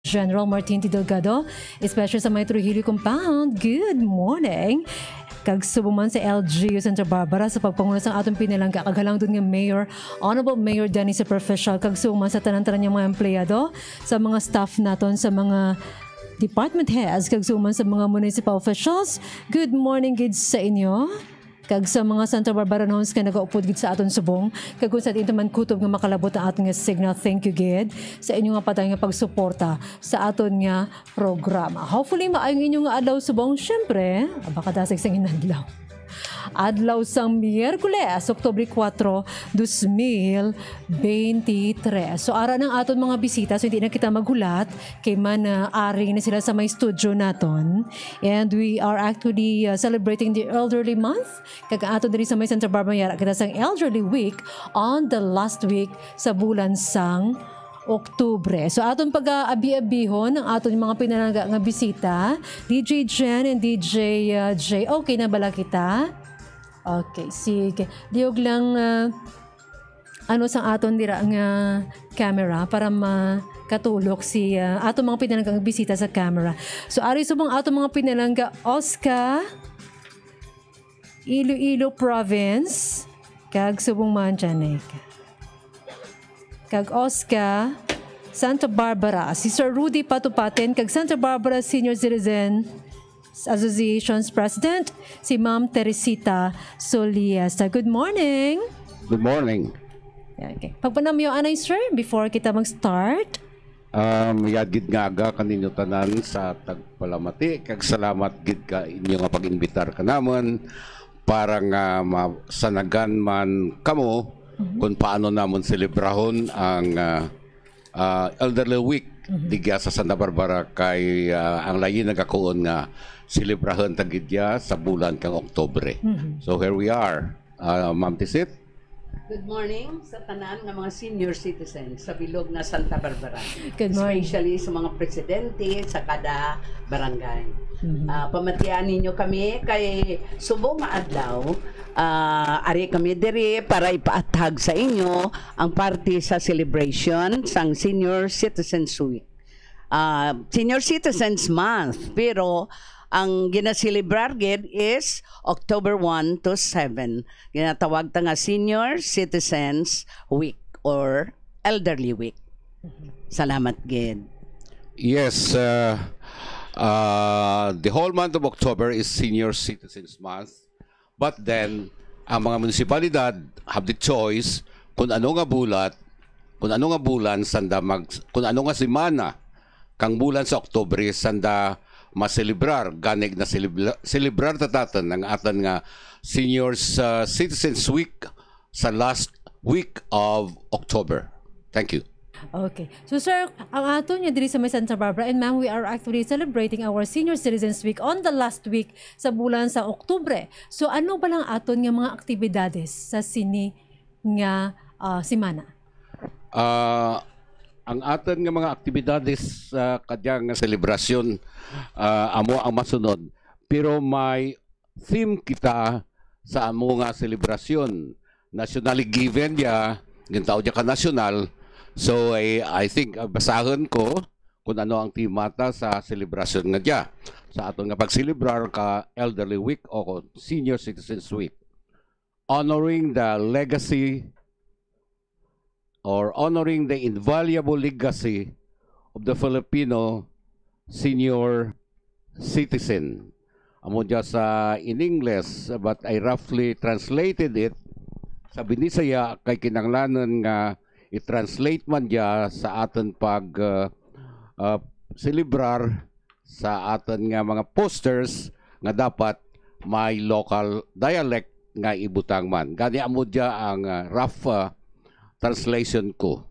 General Martin T. Delgado, especially sa may Trujillo Compound. Good morning! Kag subuman sa LGU Santa Barbara sa pagpangunas ng atong pinalangga kaghalang doon nga Mayor, Honorable Mayor Danny Superficial, kag subuman sa tanan-tanan niyang mga empleyado, sa mga staff naton, sa mga department heads, kag subuman sa mga municipal officials. Good morning gid sa inyo. Kag sa mga Santa Barbara homes ka nagaupod gid sa aton subong, kag kung sa atin man kutob nga makalabot ang aton nga signal, thank you gid sa inyo nga patay nga pagsuporta sa aton nga programa. Hopefully maayong inyo nga adlaw subong. Syempre baka dasig sang inadlaw adlaw sang Miyerkules, Oktubre 4, 2023. So ara ng aton mga bisita, so hindi na kita maghulat kay man ari na sila sa may studio naton, and we are actually celebrating the elderly month. Kag aton diri sa may Santa Barbara yara kita sang elderly week on the last week sa bulan sang Oktubre. So aton pag-abi-abihon ang aton mga pinalangga nga bisita, DJ Jen and DJ J. Okay na bala kita? Okay, sige. Diog lang ano sang aton dira nga camera para makatulok si aton mga pinalangga nga bisita sa camera. So ari subong aton mga pinalangga Oscar, Iloilo Province, kag subong Manjanek. Kag Oscar, Santa Barbara, si Sir Rudy Patupaten, kag Santa Barbara Senior Citizen Association's President, si Ma'am Teresita Soliesta. Good morning! Good morning. Okay. Pagpanamyo anay sir, before kita mag-start? Yad gid nga aga kaninyo tanan sa tagpalamati, kag salamat gid ka inyo nga pag-imbitar ka namon para nga masanagan man kamo kung paano namon selebrahon ang Elderly Week digya sa Santa Barbara, kay ang layin nagakuon nga selebrahon tagidya sa bulan kang Oktubre. So here we are. Ma'am Tisit. Good morning sa tanan ng mga senior citizens sa bilog na Santa Barbara. Good morning. Especially sa mga presidente sa kada barangay. Pamatian ninyo kami kay subong nga adlaw. Ari kami diri para ipaatag sa inyo ang parte sa celebration sang Senior Citizens Week. Senior Citizens Month, pero ang ginaselebrar gid is October 1 to 7. Ginatawag ta nga Senior Citizens Week or Elderly Week. Salamat gid. Yes, the whole month of October is Senior Citizens Month. But then, ang mga munisipalidad have the choice kung ano nga bulan, kung ano nga semana kang bulan sa Oktubre sanda maselebrar, ganig na selebrar tatatan ng atan nga Seniors Citizens Week sa last week of October. Thank you. Okay. So sir, ang ato niya diri sa may Santa Barbara, and ma'am, we are actually celebrating our Senior Citizens Week on the last week sa bulan sa Oktubre. So ano ba lang aton nga mga aktibidades sa sini nga semana? Ang aton nga mga aktibidades sa kadyang selebrasyon amo ang masunod, pero may theme kita sa amo nga selebrasyon. Nationally given ya, gintaw ka national. So I think basahon ko kung ano ang timata sa selebrasyon nga dya sa aton nga pagselebrar ka Elderly Week o Senior Citizens Week. Honoring the legacy or honoring the invaluable legacy of the Filipino senior citizen. Amo dya sa in English, but I roughly translated it sa Binisaya kay kinanglanon nga i-translate man dya sa aton pag celebrar sa aton nga mga posters nga dapat may local dialect nga ibutang man. Gani amo dya ang rough translation ko.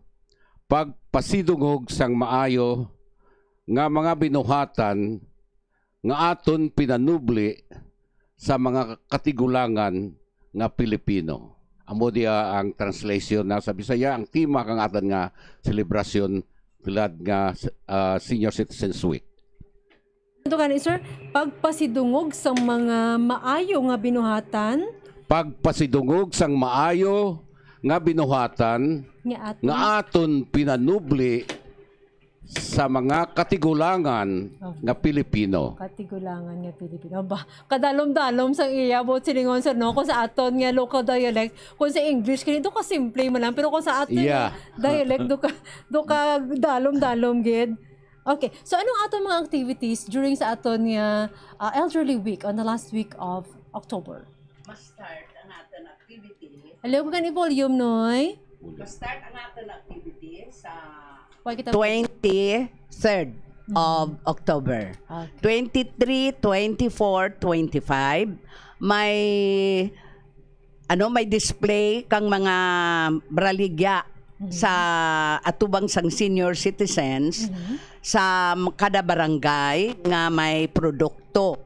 Pagpasidungog sang maayo nga mga binuhatan nga aton pinanubli sa mga katigulangan nga Pilipino. Amo dia ang translation na sa Bisaya, ang tema kang aton nga selebrasyon tulad nga Senior Citizens Week. Ito kanin sir, pagpasidungog sang mga maayo nga binuhatan. Pagpasidungog sang maayo nga binuhatan nga aton pinanubli sa mga katigulangan nga Pilipino. Katigulangan nga Pilipino. Ba, kadalom-dalom sa iyabot silingon sir, no? Kung sa aton nga local dialect, kung sa English, kanito ka simple mo lang. Pero kung sa aton nga dialect, do ka dalom-dalom, gid. Okay. So, anong aton mga activities during sa aton nga Elderly Week on the last week of October? Ma-start ang aton activity. Hello, kung kan volume, noy? Ma-start ang aton activity sa 23rd of October. Okay. 23, 24, 25 may may display kang mga braligya sa atubang sang senior citizens sa kada barangay nga may produkto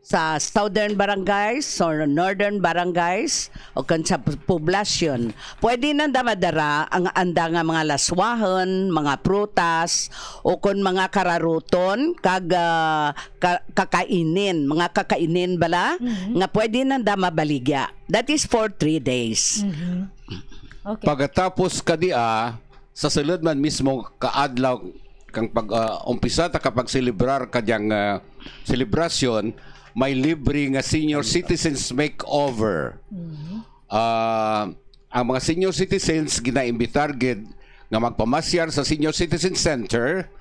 sa southern barangays or northern barangays o kan sa poblasyon. Pwede na damadara ang anda nga mga laswahon, mga prutas o kun mga kararuton kag kakainin, mga kakainin bala nga pwede na mabaligya. That is for 3 days. Okay. Pagkatapos kadia sa sulod man mismo kaadlaw kang umpisa ta kapag celebrar kadyang selebrasyon, may libre nga senior citizens makeover. Ang mga senior citizens ginaimbitar gid nga magpamasyar sa Senior Citizen Center.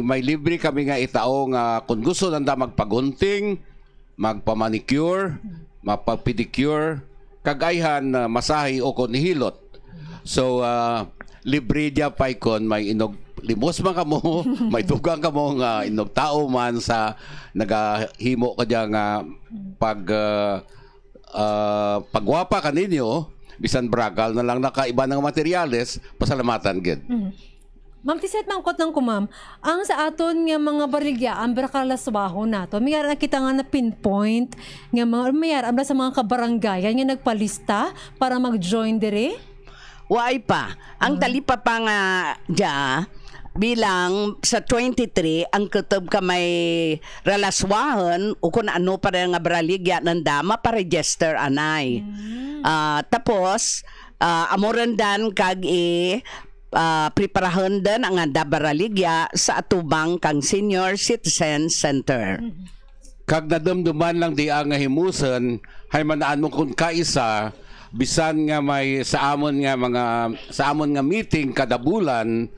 May libre kami nga itao nga kung gusto nanda magpagunting, magpamanicure, magpapedicure, kagayhan masahe o konihilot. So libre dia pay kon may inog limos man kamo, may tugang kamo nga inog tao man sa nagahimo kadya nga pagwapa kaninyo bisan bragal na lang nakaiba ng materyales, pasalamatan gid. Ma'am, tiset mangkot ng kumam, ang sa aton nga mga baligya, ang brakalaswaho nato, mayroon na kita nga na pinpoint, nga mayroon sa mga kabaranggayan nga nagpalista para mag-join dire? Waay pa. Ang talipa pa nga dya, bilang sa 23 ang kutob ka may relaswahan o kung ano pa rin nga braligya ng dama pa register anay. Tapos amorandan kag preparahan din ang anda braligya sa atubang kang Senior Citizen Center. Kag nadumduman lang di ang himusan hay manaan mo kung kaisa bisan nga may sa amon nga meeting kada bulan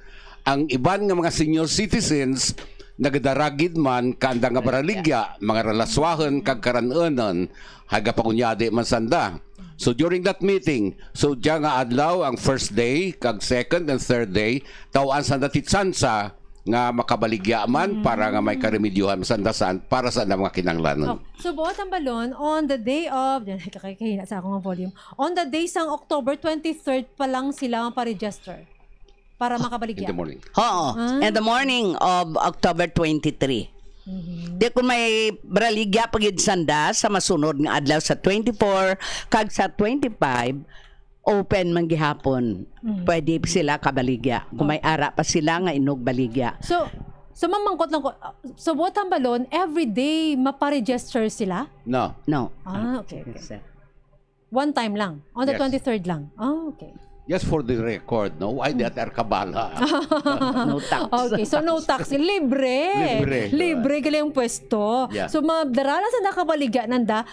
ang iban nga mga senior citizens nagdaragid man kanda nga baraligya mga relaswahan kag karanunan haga pakunyade man sanda. So during that meeting, so diya nga adlaw ang first day kag second and third day tawan sa natitsansa nga makabaligya man para nga may karemedyohan sandasan para sa mga kinanglanon. So buot ang balon on the day of kakahina sa akong volume. On the day sang October 23rd pa lang sila pa-register para makabaligya. In the morning. Oo. In the morning of October 23. Di kung may braligya pagid sanda sa masunod nga adlaw sa 24 kag sa 25 open man gihapon. Pwede sila kabaligya. Kung may ara pa sila nga inog baligya. So mamangkot lang ko. So buot ang balon, every day mapa-register sila? No. Okay. One time lang. On the 23rd lang. Okay. Just for the record, no? Why that arkabala? No tax. Okay, so no tax. Libre. Libre gali yung pwesto. Yeah. So darala sa nakabaligya nanda.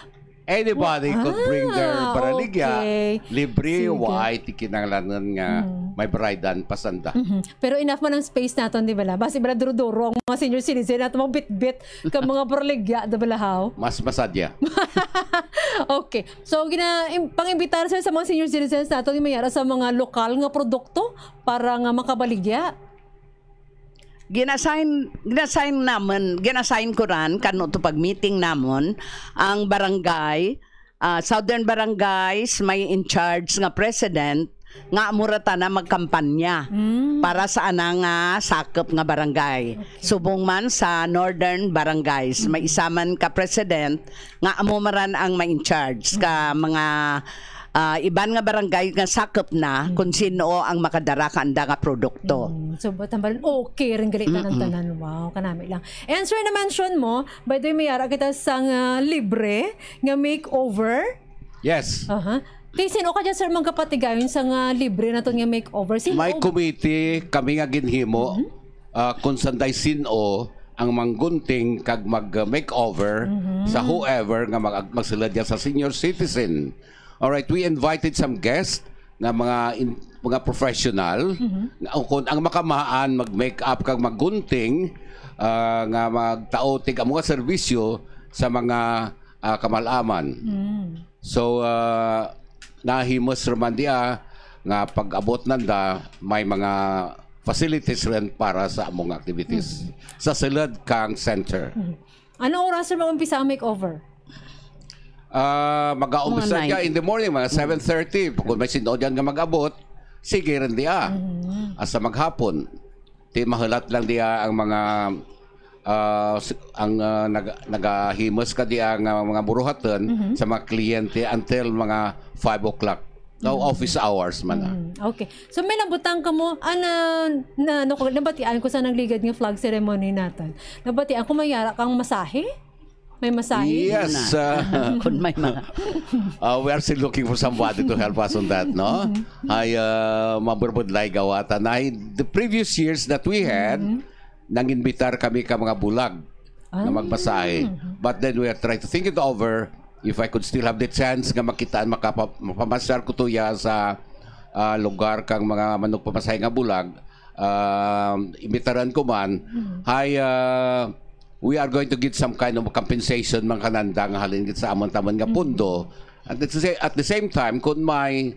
Anybody could bring their baraligya. Okay. Libre, Sige. why tikinanglanan nga may braidan pasanda. Pero enough man ang space natin, di ba la? Basi bala duro-duro ang mga senior citizen at mga bit-bit ka mga baraligya, di ba lahaw? Mas masadya. Okay. So, pang-imbitar sa mga senior citizens natin, mayara sa mga lokal nga produkto para nga makabaligya. Ginasign ko ran kano to pag meeting namon ang barangay, southern barangays may in charge nga president nga amurata na magkampanya para sa ana nga sakop nga barangay. Subong man sa northern barangays may isaman ka president nga amumaran ang may in charge ka mga iban nga barangay nga sakop na kung sino ang makadara ka anda nga produkto. So, batambalan, okay rin galit na ng tanan. Wow, kanami lang. And sir, na-mention mo, by the way, mayara kita sang libre nga makeover. Yes. Kay sino ka dyan, sir, magkapatigayon sa nga libre na to nga makeover? Sino? May committee kami nga ginhimo kung sanday sino ang manggunting kag mag-makeover sa whoever nga magsilad diyan sa senior citizen. Alright, we invited some guests na mga professional kung ang makamaan mag-makeup kag maggunting nga magtaotig ang mga serbisyo sa mga kamalaman. So nahimos raman dia nga pag-abot nanda may mga facilities rin para sa among activities sa Silad Kang Center. Anong oras sir mag-umpisa ang makeover? Mag-aumpisa ka in the morning, mga 7:30. Kung may sinod yan nga mag-abot, sige rin diya. Asa maghapon. Di mahalat lang diya ang mga nagahimos ka diya ang mga buruhatan sa mga kliyente until mga 5 o'clock. No, office hours man. Okay. So may nabutang ka mo, nabatian ko sa nagligad ng flag ceremony natin. Nabatian ko mayara kang masahe? May masahe? Yes. Kung may mga. We are still looking for somebody to help us on that, no? Ay, maburbudlay gawatan. The previous years that we had, nang-invitar kami ka mga bulag na magmasahe. But then we are trying to think it over. If I could still have the chance nga makitaan, mapamasar ko to ya sa lugar kang mga manok pamasahe nga bulag, imbitaran ko man, we are going to get some kind of compensation mga kananda nga halin sa amon taman nga pundo. At the same time, kung may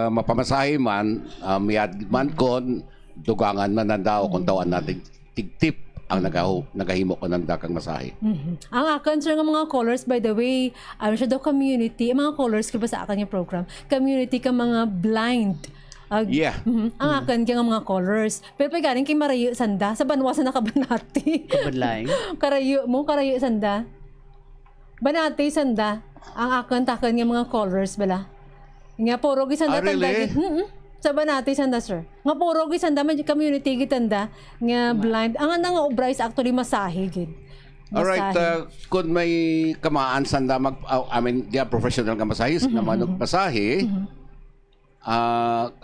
mapamasahe man, miyad man kon, dugangan man nandaw kung tawan natin tigtip ang nagahimo ko ng dakang masahe. Ang akin, sir, ng mga colors, by the way, ano siya daw community, mga colors ka ba sa akin yung program? Community ka mga blind. Yeah. Ang akin kaya mga colors. Pero galing kay Marayo Sanda, sa Banwasan na Kabanati. Kabadlay. Karayo Sanda. Banati Sanda. Ang akin, takan yung mga colors, bala. Nga puro gisanda really? Sa Banati Sanda, sir. Nga puro gisanda, may community gitanda, nga blind. Ang nga obra is actually masahe, gid. Alright, kung may kamaan sanda they are professional nga masahis na masahe,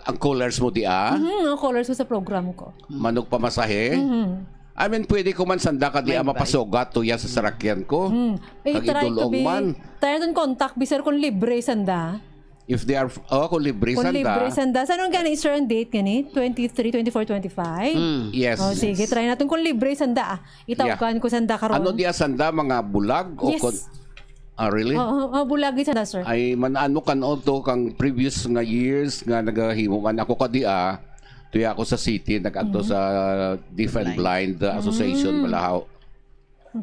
ang colors mo dia? Ang colors ko sa program ko. Manok pamasahe? I mean, pwede ko man sanda ka dia mapasogat to ya sa sarakyan ko. Try to be, man. try to contact bisar kung libre sanda. If they are, kung libre Kung sanda. libre sanda. Saan ang gani, sir, ang date gani? 23, 24, 25? Yes. Sige, try natin kung libre sanda. Itawkan ko sanda karon. Ano dia sanda, mga bulag? Yes. Really? Bulagi sanda, sir. Ay, manaan mo to kang previous nga years nga nagahimo man ako kadia. Tuya ako sa city, nag-acto sa Deaf and Blind Association, Balahaw.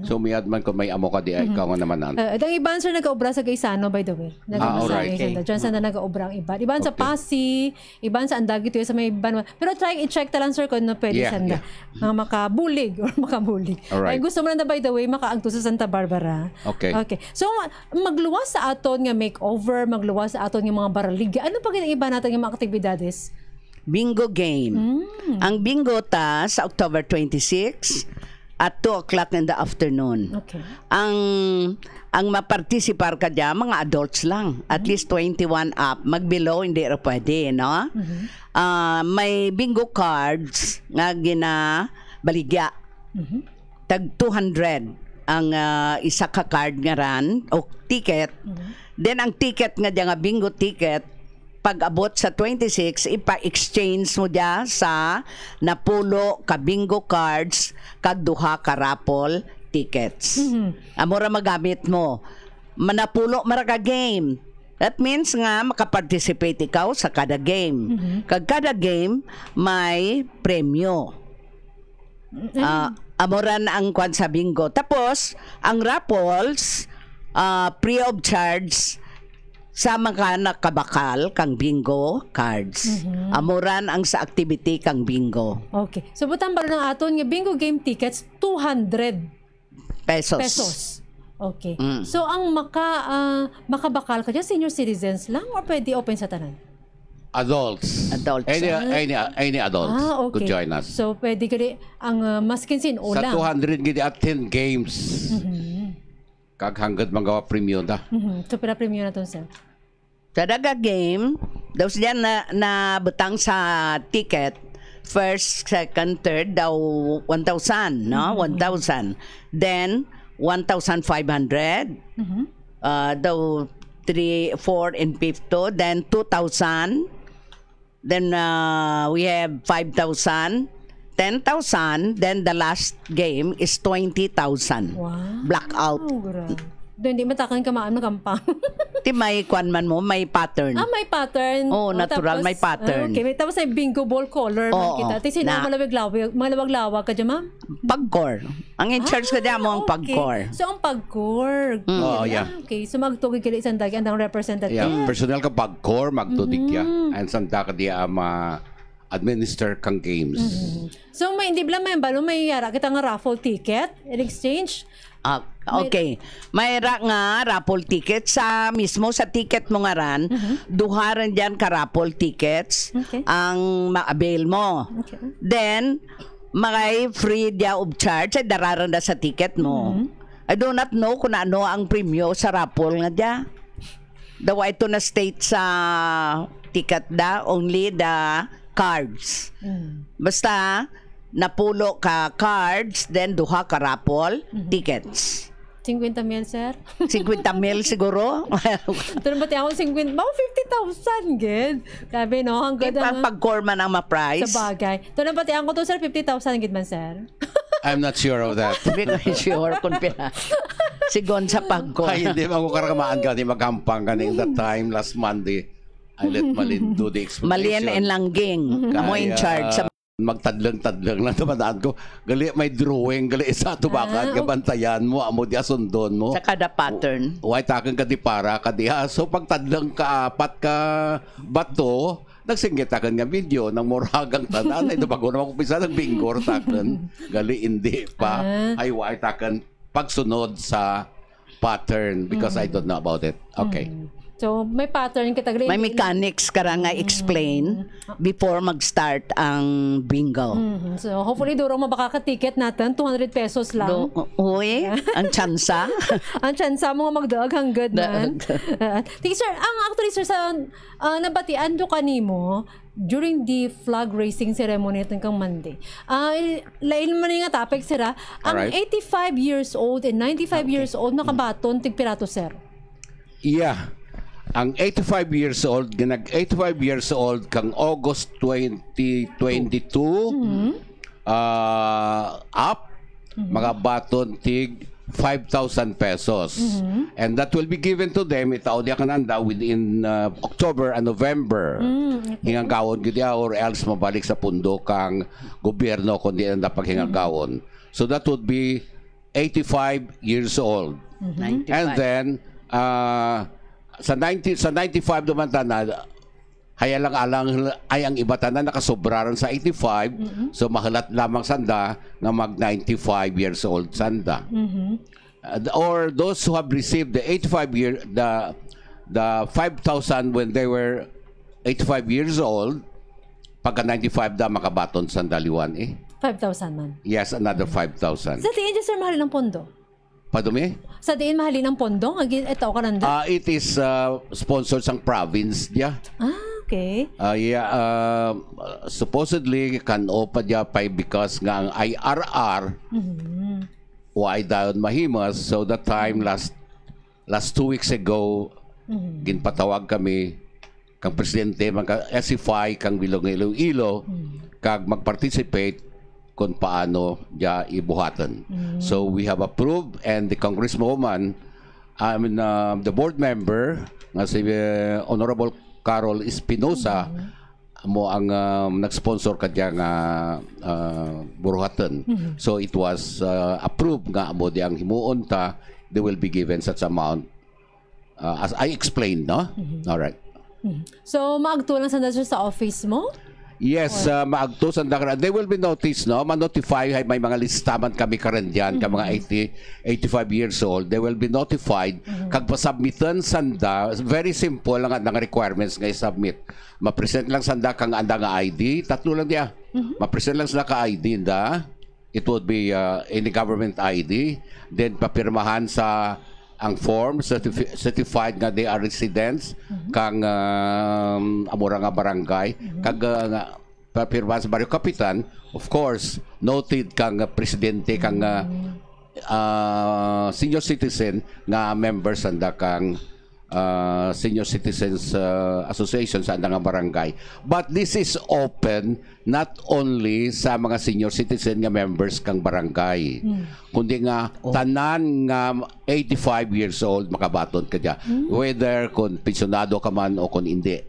So miyad man kung may amo ka di ikaw nga naman nan. Ang iban sir nag-obra sa Gaisano, by the way. Alright. Diyan saan na nag-obra ang iban. Iban sa Pasi, iban sa Andagi to sa may iban. Pero try i-check ta lang sir kung na pwede sanda. Mga makabulig or makabulig. Alright. Ay gusto mo na by the way makaagto sa Santa Barbara. Okay. So magluwas sa aton nga makeover, magluwas sa aton nga mga baraliga. Ano pa gid iba natin nga mga aktibidades? Bingo game. Ang bingo ta sa October 26 at 2 o'clock in the afternoon. Okay. Ang maparticipar ka dyan, mga adults lang. At least 21 up. Mag-below, hindi rin pwede, no? May bingo cards nga ginabaligya. Tag 200 ang isa ka card nga ran, o ticket. Then ang ticket nga dyan, nga bingo ticket, pag-abot sa 26, ipa-exchange mo dyan sa napulo ka bingo cards kag duha ka raffle tickets. Amora magamit mo. Manapulo mara ka game. That means nga makaparticipate ikaw sa kada game. Kag kada game may premyo. Amoran ang kwan sa bingo. Tapos, ang raffles, free of charge sa mga nakabakal kang bingo cards. Amuran ang sa activity kang bingo. Okay. So butang baro ng aton nga bingo game tickets 200 pesos. Okay. So ang makabakal ka dyan, senior citizens lang or pwede open sa tanan? Adults. Any adults could join us. So pwede ka ang maskin sin Sa ulang. 200 gid attend games. kag hanggat magawa premyo da. So, pina-premium na to, sir. Sa daga game, daw siya na butang sa ticket, first, second, third, daw 1,000, no? 1,000. Then, 1,500. Daw 3, 4, and 5th. Then, 2,000. Then, we have 5,000. 10,000. Then, the last game is 20,000. Wow. Blackout. Oh, grabe. Doon, hindi matakan ka magampang. Ti may kwan man mo, may pattern. May pattern. Oh, natural, may pattern. Okay, may tapos ay bingo ball color man kita. Tapos sila malawag-lawag ka dyan, ma'am? Pagkor. Ang in-charge ka dyan mo ang pagkor. So, ang pagkor. Oh, yeah. Okay, so magtugig kili isang dagi ang representative. Yeah, personal ka pagkor magtudik ya. And sanda ka diya administer kang games. So, may hindi lang may balo, may yara kita nga raffle ticket in exchange. Okay. Mayra nga raffle ticket sa mismo sa ticket mo nga ran, duharan diyan ka raffle tickets ang ma-avail mo. Okay. Then magay free dia of charge ay dararan da sa ticket mo. I do not know kung ano ang premyo sa raffle nga dia. Daw ito na state sa ticket da, only the cards. Basta napulo ka cards, then duha ka raffle tickets. 50 mil, sir? 50 mil siguro. Ito na ba ako 50? Mga 50,000, gid. Grabe, no? Hanggang Pag-core man ang ma-price. sa bagay. Ito na ba ko to, sir? 50,000 gid man, sir? I'm not sure of that. Hindi ko sure kung pila. Sigon sa pag-core. Ay, hindi mo karakamaan ka, di magampang ka in that time, last Monday. I let Malin do the explanation. Malin and Langging. Amo in charge sa magtadlang na tamadaan ko. Gali may drawing, gali isa tubakan, kabantayan mo, amo di asundon mo. sa kada pattern. Way takan ka di para ka diha. So pagtadlang ka apat ka bato, nagsinggit takan nga video ng muragang tanan. Ito bago naman kupisa ng bingor takan. Gali hindi pa. Ay way takan pagsunod sa pattern because I don't know about it. Okay. So, may pattern kita. May mechanics ka nga explain before mag-start ang bingo. So, hopefully, durong mabaka ka-ticket natin. 200 pesos lang. Uy, ang tsansa. Ang tsansa mo nga magdaag hanggang man. Sir, actually, sir, sa nabatian do kanimo during the flag raising ceremony itong kang Monday. Lain man nga topic, sir, ang 85 years old and 95 years old nakabaton tigpirato, sir. Yeah. Ang 85 years old, 85 years old kang August 2022 up, mga baton tig 5,000 pesos. And that will be given to them itaw diya kananda within October and November. Hingang gawon gid or else mabalik sa pundo kang gobyerno kundi ang dapat hingang gawon. So that would be 85 years old. 95. And then sa 95 naman tanan hayalang alang ay ang iba tanan nakasobraran sa 85 so mahalat lamang sanda nga mag 95 years old sanda. Or those who have received the 85 year the 5,000 when they were 85 years old pagka 95 da makabaton sandaliwan 5,000 man. Yes, another 5,000. Sa tiin dyan, sir, mahalin ng pondo? Padumi? Sa tiin mahalin ng pondo? Ito ka nanda? It is sponsored sang province dia. Okay. Supposedly kan opa dia pay because nga ang IRR why dayon mahimas so that time last 2 weeks ago ginpatawag kami kang presidente mga SFI kang Bilog Iloilo kag mag-participate kung paano dia ibuhatan. So we have approved and the congresswoman the board member nga si Honorable Carol Espinosa mo ang nag-sponsor kadya nga buruhatan. So it was approved nga mo di ang himuon ta they will be given such amount as I explained, no? All right. So maagtulang sa sa office mo? Yes, maagto sa they will be noticed, no? Ma-notify may mga listaman kami karon diyan ka mga 85 years old. They will be notified kag pa-submitan sanda. Very simple lang ang requirements nga i-submit. Ma-present lang sanda kang anda nga ID, tatlo lang dia. Ma-present lang sila ka ID nda. It would be any government ID, then papirmahan sa ang form certified nga they are residents kang amura nga barangay kag papirma sa baryo kapitan, of course noted kang presidente kang senior citizen nga members anda kang Senior Citizens Association sa andang barangay. But this is open not only sa mga senior citizen nga members kang barangay, kundi nga tanan nga 85 years old makabaton ka dya, whether kung pensionado ka man o kung hindi.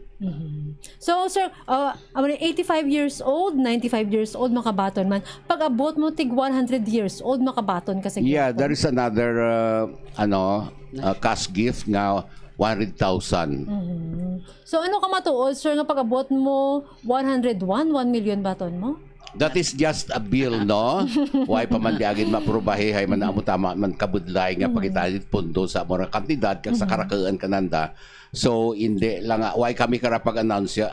So, sir, 85 years old, 95 years old, makabaton man. Pag abot mo, tig 100 years old, makabaton ka sa Yeah, there is another cash gift nga 100,000. So, ano ka matuod, sir, nga pag abot mo 101, 1 million baton mo? That is just a bill, no? Why pa man diagin maprubahe hay man amo tama man kabudlay nga pagitanit pundo sa mga kandidat kag sa karakaan kananda. So hindi lang why kami karapag announcer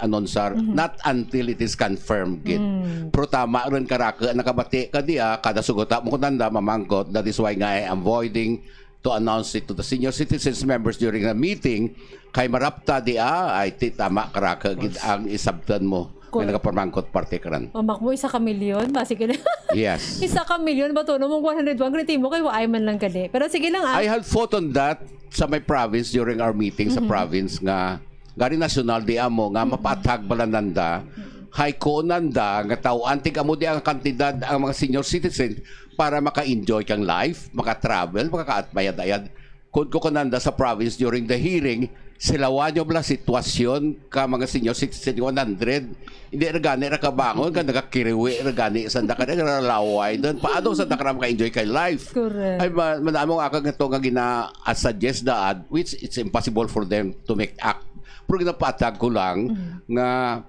not until it is confirmed gid. Pero tama ron karaka nakabati ka diya kada sugota mo kananda mamangkot. That is why nga I am avoiding to announce it to the senior citizens members during a meeting kay marapta diya ay tama karaka gid ang isabtan mo. May nagapamangkot parte ka rin. Mamak mo, 1 ka-milyon? Ba, sige lang. Yes. 1 ka-milyon ba ito? Mong 101, kriti mo, kayo ay man lang kadi. Pero sige lang I had fought on that sa my province during our meeting sa province nga gari national di amo nga mapatag balananda hay ko nanda nga tao antig amo di ang kantidad ang mga senior citizen para maka-enjoy kang life, maka-travel, maka-kaatmayad-ayad. Kung ko kananda sa province during the hearing, silawan nyo bala sitwasyon ka mga senior citizen 100 hindi regani rakabangon ka nagakiriwi regani sanda ka nagalaway doon paano sa nakara maka-enjoy kay life. Correct. Ay manamo nga ito nga gina-suggest daan which it's impossible for them to make act pero ginapatag ko lang nga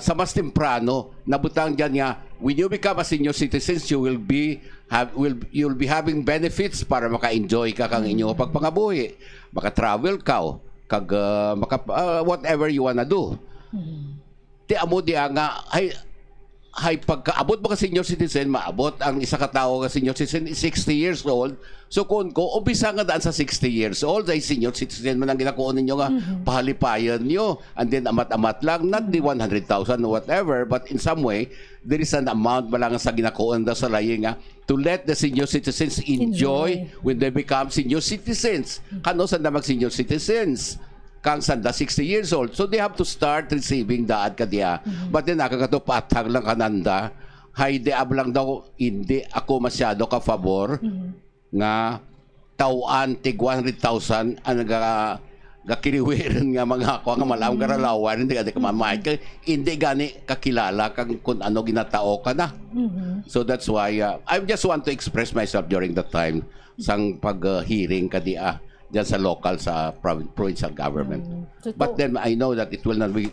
sa mas temprano nabutang dyan nga when you become a senior citizen you'll be having benefits para maka-enjoy ka kang inyong pagpangabuhi maka-travel ka kag whatever you wanna do ti amo di nga hay pagkaabot ba ka senior citizen maabot ang isa ka tawo nga senior citizen is 60 years old so kung ko umpisa nga daan sa 60 years old ay senior citizen man ang ginakuon ninyo nga pahalipayan nyo and then amat-amat lang not the 100,000 or whatever but in some way there is an amount ba lang sa ginakuon da sa layi nga to let the senior citizens enjoy when they become senior citizens kano sanda mag senior citizens kang sanda 60 years old. So they have to start receiving daad kadiya. But then nakakato patag lang kananda. Hay de ablang daw hindi ako masyado ka favor nga tauan tig 100,000 ang gakiriwiran nga mga ako nga malam karalawan hindi ka mamay hindi gani kakilala kang kung ano ginatao ka na. So that's why I just want to express myself during that time sang pag-hearing kadiya dyan sa local sa provincial government. But then I know that it will not be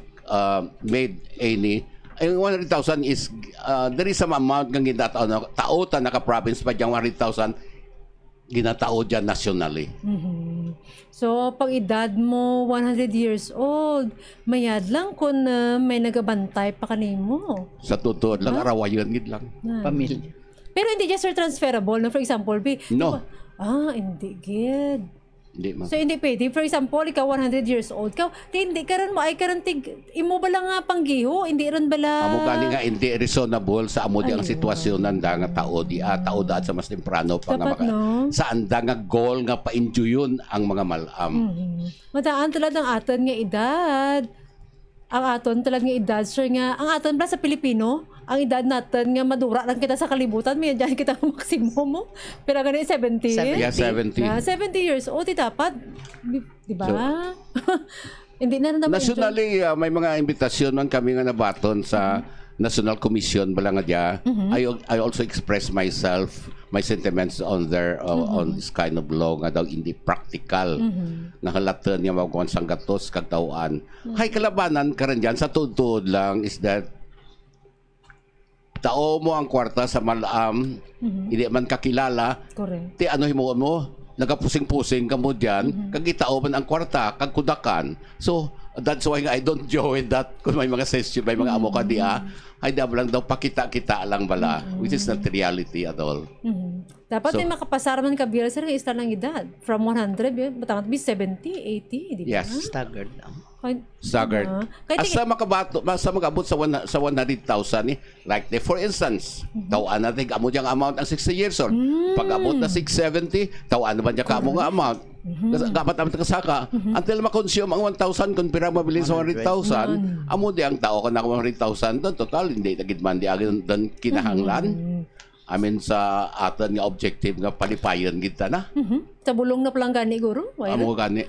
made any. Yung 100,000 is there is some amount ng ginatao na taota naka-province pa dyan 100,000 ginatao dyan nationally. So, pag edad mo 100 years old, mayad lang kung may nagabantay pa kanimo. Sa totoo lang, arawayan gid lang. Pamilya. Pero hindi just transferable. No? For example, No. Hindi gid. Hindi man. So, hindi pwede. For example, ikaw 100 years old. Hindi, karon mo, ay karon imo ba lang nga panggiho? Hindi ron bala... Amo gani nga hindi reasonable sa amo di ang sitwasyon nanda nga tao di tao daat sa mas temprano pa nga Dapat, no? sa anda nga goal nga pa-enjoyon ang mga malam. Mataan talad ang aton nga edad. Ang aton talad nga edad, sir nga, ang aton ba sa Pilipino, ang edad natin nga madura lang kita sa kalibutan, may dyan kita maximum mo. Pero ganun 70. Yeah, 70. 70 years old, dapat. Di ba? Hindi na naman. Nationally, may mga imbitasyon man kami nga nabaton sa National Commission bala nga dia. I also express myself my sentiments on their on this kind of law nga daw hindi practical nga halatan nga magkuhan sang gatos kag tawaan. Hay kalabanan karon diyan sa tuod lang is that tao mo ang kwarta sa malam, hindi man kakilala. Correct. Ti ano himuon mo? Nagapusing-pusing ka mo diyan, kag itao man ang kwarta, kag kudakan. So, That's why I don't join that kung may mga session, may mga amo ka diya. Ay daw lang daw pakita-kita lang bala, which is not the reality at all. Dapat So- din makapasaraman ka biya sir ng isla ng edad. From 100, batangat be 70, 80, di ba? Yes. Staggered lang. Staggered. Kaya Asa makabato, sa magabot sa 100,000 like for instance, tawaan natin amo diyang amount ang 60 years old. Pag abot na 670, tawaan naman diya ka mo nga amount. Kasi dapat naman kasaka until ma-consume ang 1,000 kung pira mabili sa 100,000, amo di ang tao ka na 100,000 doon total hindi na gid man di agad doon kinahanglan. I mean sa aton nga objective nga palipayon kita na. Sa bulong na palang gani, guro. Amo gani.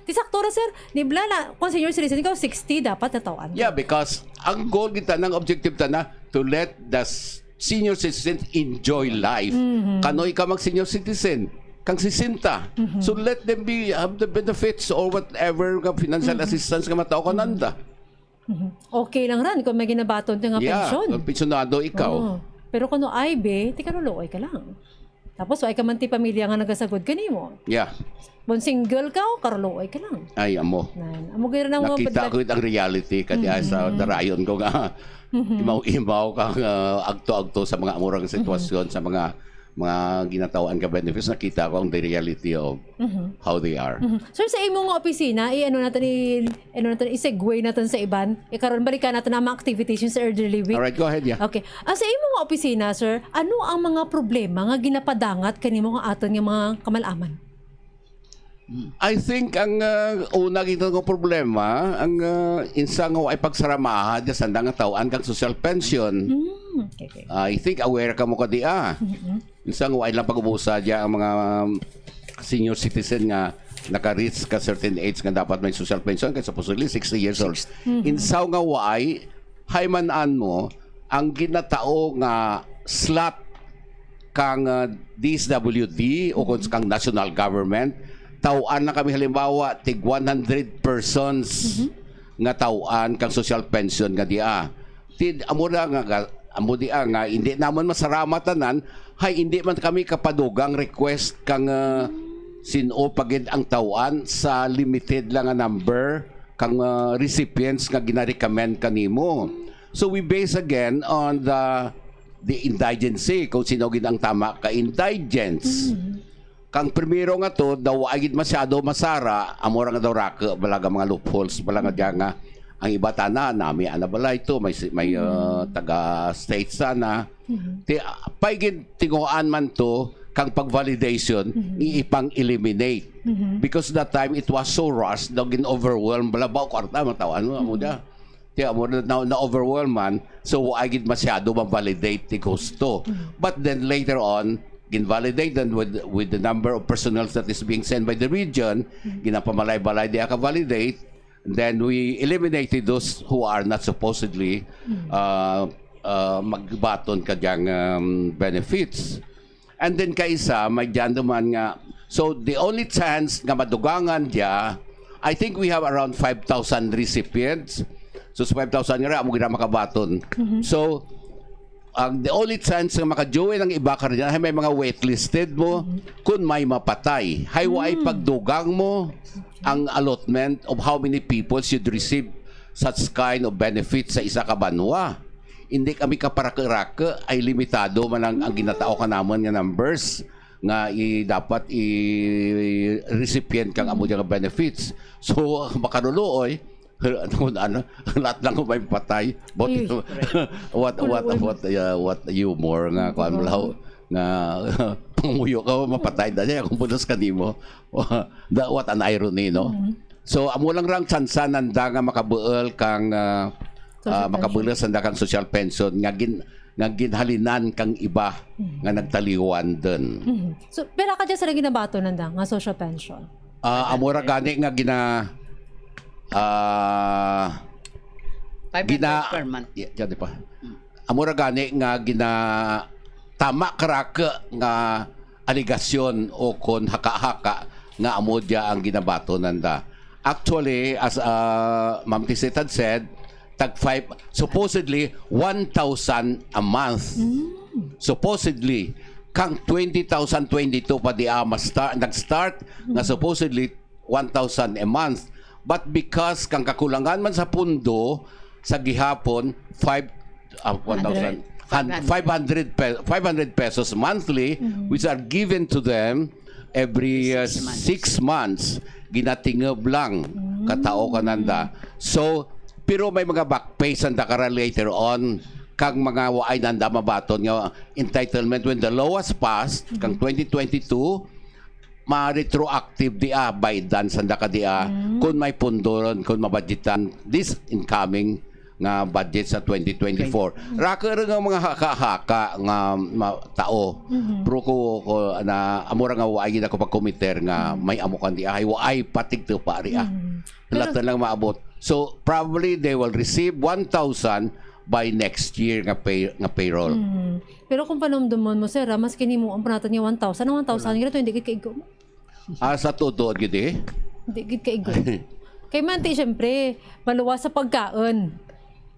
Tisaktura, sir. Nibla na, kung senior citizen ikaw, 60, dapat natawan. Yeah, because ang goal kita ng objective ta na to let the senior citizens enjoy life. Kanoy ka mag senior citizen, kang 60. So let them have the benefits or whatever nga financial assistance nga matao kananda. Okay lang ran kung may ginabaton nga pensyon. Kung pensyonado ikaw. Oo. Pero kung no IB, ti kanuloy ka lang. Tapos ay ka man ti pamilya nga nagasagod kanimo. Yeah. Bon single ka o karuloy ka lang. Ay amo. Amo gyud na mo Nakita ko ang reality kaya sa darayon ko nga imaw-imaw ka agto-agto sa mga amurang sitwasyon sa mga ginatawaan ka benefits, nakita ko ang the reality of how they are. Sir, sa imong nga opisina, i-segue natin sa iban. Karon balikan natin ang mga activities yung sa elderly week. Alright, go ahead, yeah. Okay. Sa imong nga opisina, sir, ano ang mga problema nga ginapadangat kanimo nga aton nga mga kamalaman? I think ang una kita ng problema, ang insa nga ay pagsaramaha diya sa nga tawaan kang social pension. Okay. I think aware ka mo kadiya. Insa nga ay lang pag-ubusa diya ang mga senior citizen nga naka-reach ka certain age nga dapat may social pension kaya supposedly 60 years old. Insa nga way haymanan mo ang ginatao nga slot kang DSWD o kang national government tawaan na kami halimbawa tig 100 persons nga tawaan kang social pension nga dia. Amo dia nga hindi naman masaramatanan hay hindi man kami kapadugang request kang sino pagid ang tawaan sa limited lang nga number kang recipients nga gina-recommend kanimo. So we base again on the indigency kung sino gid ang tama ka indigents. Kang primero nga to, daw agid masyado masara, amora nga daw raka, balaga mga loopholes, balaga dyan nga, ang iba tana, nami anabala ito, may taga-state sana. Paigid tinguan man to, kang pag-validation, iipang-eliminate. Because that time, it was so rushed, daw gin-overwhelm, balabaw, kwarta, matawan mo, amo dyan. Na-overwhelm man, so agid masyado ma-validate ti gusto. But then later on, ginvalidated with the number of personnel that is being sent by the region, ginapamalay-balay di aka-validate, then we eliminated those who are not supposedly magbaton kadyang benefits. And then kaisa, may dyan naman nga, so the only chance nga madugangan diya, I think we have around 5,000 recipients. So sa 5,000 nga amo gina makabaton. So the only chance nga maka-join ang iba ka rin, may mga waitlisted mo kung may mapatay. Haywa ay pagdugang mo ang allotment of how many people should receive such kind of benefits sa isa ka banwa. Hindi kami kaparaka-raka ay limitado man ang ginatao ka naman nga numbers nga dapat i-recipient kang amo nga benefits. So makanuloy lahat lang may patay but what humor nga kuan mo nga panguyo ka mapatay dali kung punos kanimo what an irony no. So amo lang rang tsansa nanda nga makabuel kang makabuel sanda kang social pension nga ginhalinan kang iba nga nagtaliwan den. So pero ka dyan sa ginabato nanda nga social pension. Amo ra gani nga per month. Yeah, di pa. Amura gani nga tama karaka nga aligasyon o kon haka-haka nga amo dia ang ginabato nanda. Actually, as Ma'am Tisitad said, supposedly 1,000 a month. Supposedly kang 2022 pa di nag-start nga supposedly 1,000 a month. But because kang kakulangan man sa pundo sa gihapon 500 pesos monthly which are given to them every 6 months. Ginatingab lang katao kananda. So pero may mga back pay sanda kara later on kang mga waay nanda mabaton nga entitlement when the law was passed kang 2022 ma-retroactive dia by dan sanda ka dia kung may pundoron kung mabudgetan this incoming nga budget sa 2024. Raka nga mga haka-haka nga tao. Pero ko na amura nga waay na ko pag-committer nga may amukan di ay waay patig to pari lahat na lang maabot. So probably they will receive 1,000 by next year nga payroll. Pero kung panumdumon mo sir, mas kini mo ang panatan niya 1,000 ang 1,000 gito hindi gid kaigo mo. Sa tuod gid eh. Hindi gid kaigo. Kay manti syempre maluwas sa pagkaon.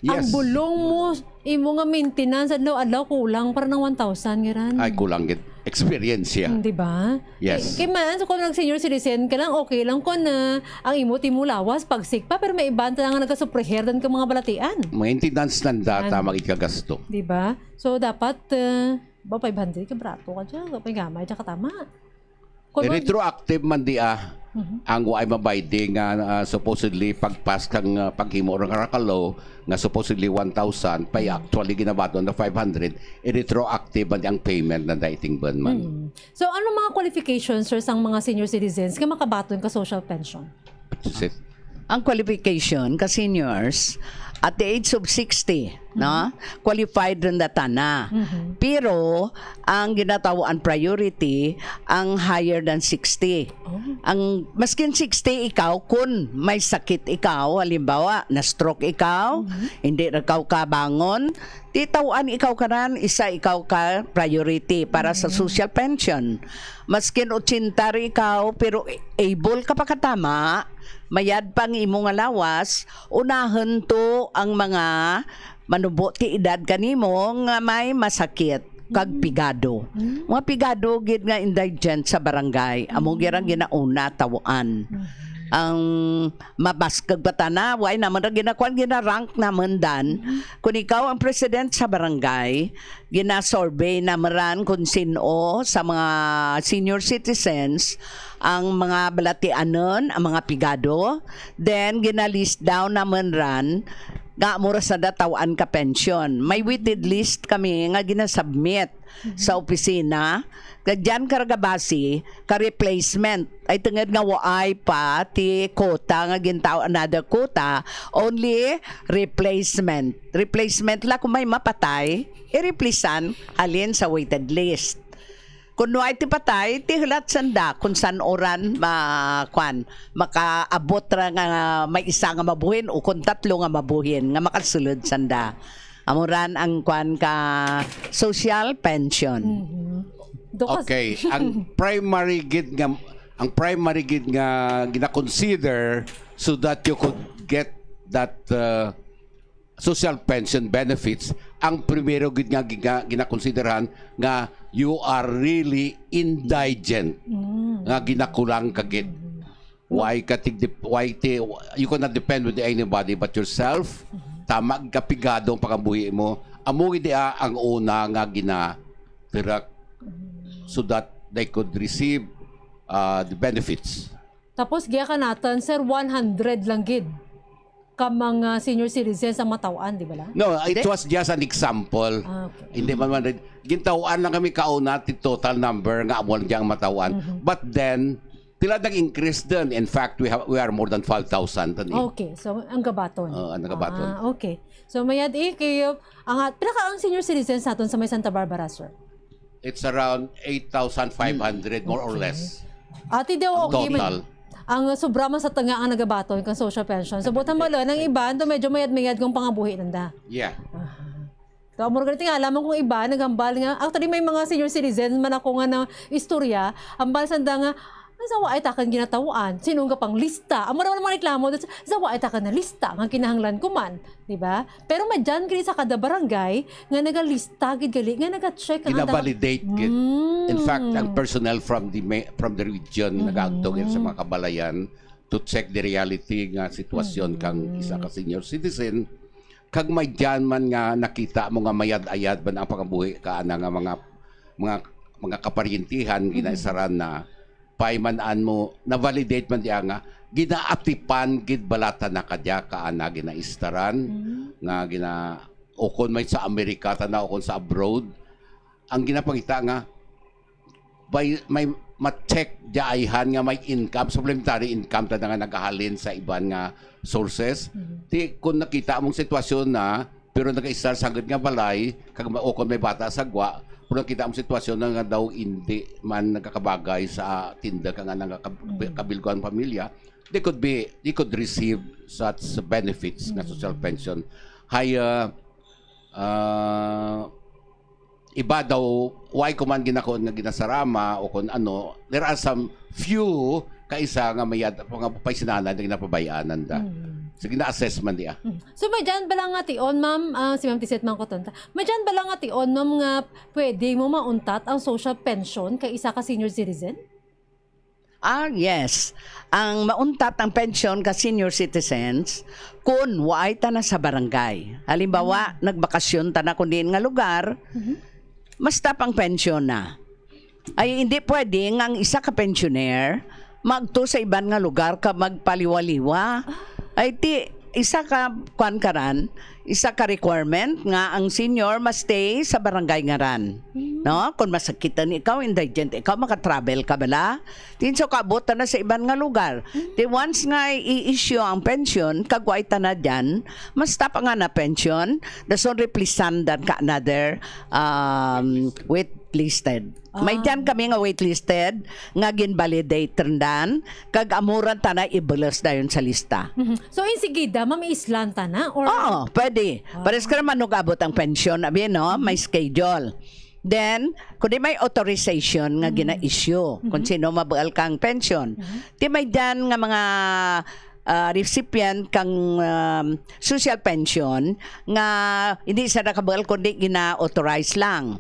Ang Yes. bulong mo, imo nga maintenance adlaw kulang para ng 1,000 giran. Ay kulang gid experience ya. Di ba? Yes. Kay man, so kung nag-senior citizen ka lang, okay lang ko na ang imo timulawas pag sick pa, pero may iba na nga nagkasupreherdan ka mga balatian. Maintenance ng data magigagasto. Di ba? So dapat, ba 500 ka brato ka dyan, kapag gamay, dyan katama. Retroactive man di ang waay mabayde nga supposedly pagpas kang paghimo ng karakalo nga supposedly 1,000 pay actually ginabato na 500 retroactive man ang payment na dating ban man. So ano mga qualifications sir sang mga senior citizens ka makabaton ka social pension? That's it. Ang qualification ka seniors at the age of 60, no? Qualified rin na tana. Pero ang ginatawaan priority ang higher than 60. Ang maskin 60 ikaw kung may sakit ikaw, halimbawa na stroke ikaw, hindi na ikaw kabangon, titawan ikaw karan isa ikaw ka priority para sa social pension. Maskin 80 ikaw pero able ka pa katama, mayad pang imong lawas, unahan to ang mga manubo ti edad kanimo nga may masakit kag pigado. Mga pigado gid nga indigent sa barangay, amo girang ginauna tawaan. Ang mabaskag batana way naman ra ginakuan gina-rank naman dan kung ikaw ang president sa barangay gina-survey naman kung sino sa mga senior citizens ang mga balatianon ang mga pigado then gina-list down naman ran nga mura sa datawan ka pension may waited list kami nga ginasubmit sa opisina Diyan karagabasi ka replacement ay tungod nga waay pa ti quota nga gintaw another quota only replacement la kung may mapatay i-replacean alin sa waited list kung no ay ti patay ti hilat sanda kung san oran makaabot ra nga may isa nga mabuhin o kung tatlo nga mabuhin nga makasulod sanda amuran ang kwan ka social pension. Okay, ang primary gid nga gina-consider so that you could get that social pension benefits ang primero gid nga gina-consideran nga you are really indigent nga ginakulang ka gid why you cannot depend with anybody but yourself tama kapigado ang pakabuhi mo amo gid ang una nga gina-direct so that they could receive the benefits. Tapos giya ka natin, sir, 100 lang gid ka mga senior citizens ang matawaan, di ba lang? No, it was just an example. Okay. Hindi man gintawaan lang kami kauna ti total number nga amo lang diyang matawaan. But then tila nag-increase din. In fact, we are more than 5,000 tani. Okay, so ang gabaton. Ang gabaton. Okay. So mayad kayo pila ka ang senior citizens naton sa may Santa Barbara, sir? It's around 8,500 more or less. Ati daw okay Total. Ang sobra man sa tanga ang nagabaton kang social pension. So butan mo lang ang iba ando medyo mayad kung pangabuhi nanda. Yeah. So amor ganito nga alam kung iba nagambal nga actually may mga senior citizens man ako nga na istorya ambal sanda nga sa waay takan ginatawaan sinong ka pang lista amo naman mga reklamo sa waay takan na lista nga kinahanglan ko man di ba pero madyan kini sa kada barangay nga nagalista gid gali nga naga-check ang Gina-validate gid. In fact, ang personnel from the region nag-aagtog sa mga kabalayan to check the reality nga sitwasyon kang isa ka senior citizen. Kag may dyan man nga nakita mo nga mayad-ayad man ang pagkabuhi ka nga mga kaparyentihan ginaisaran na paimanan mo na validate man diya nga ginaatipan gid balata na kadya ka ana ginaistaran nga o kon may sa Amerika tanaw o kon sa abroad ang ginapangita nga may ma-check diayhan nga may income, supplementary income ta nga nagahalin sa iban nga sources. Di kung nakita mong sitwasyon na pero nag-start sagad nga balay kag o kon may bata sa gwa, pero nakita mong sitwasyon na nga daw hindi man nagkakabagay sa tinda ka nga nagkabilguan pamilya, they could receive such benefits nga social pension. Iba daw, why ko man ginakon nga ginasarama o kung ano, there are some few kaisa nga mayad, nga paisinana na ginapabayaanan da. So, gina-assessment diya. So, may dyan ba lang nga tion, ma'am, si Ma'am Tiset man ko tonta, may dyan ba lang nga tion, ma'am, nga pwede mo mauntat ang social pension kay isa ka senior citizen? Yes. Ang mauntat ang pension ka senior citizens kung waay ta na sa barangay. Halimbawa, nagbakasyon ta na kung diin nga lugar, basta pang pension na. Ay hindi pwede ang isa ka pensioner magto sa iban nga lugar ka magpaliwaliwa. Ay ti isa ka kwan karan, isa ka requirement nga ang senior must stay sa barangay ngaran. No? Kung masakitan ikaw, indigent ikaw, makatravel ka bala. Tinso kaabot na sa iban nga lugar. Di once nga i-issue ang pension, kagway ta na dyan, mas tapa nga na pension, dason replisandan ka another waitlisted. May dyan kami nga waitlisted, nga ginvalidate rendan, kag amuran ta na ibulos dayon sa lista. So, insigida, ma'am, islanta na? Or... Oo, pwede. Pares ka naman nag-abot ang pension, abi, no? May schedule. Then, kung di may authorization nga gina-issue, kung sino mabual kang pension, di may dyan nga mga recipient kang social pension nga hindi sa nakabual kundi gina-authorize lang.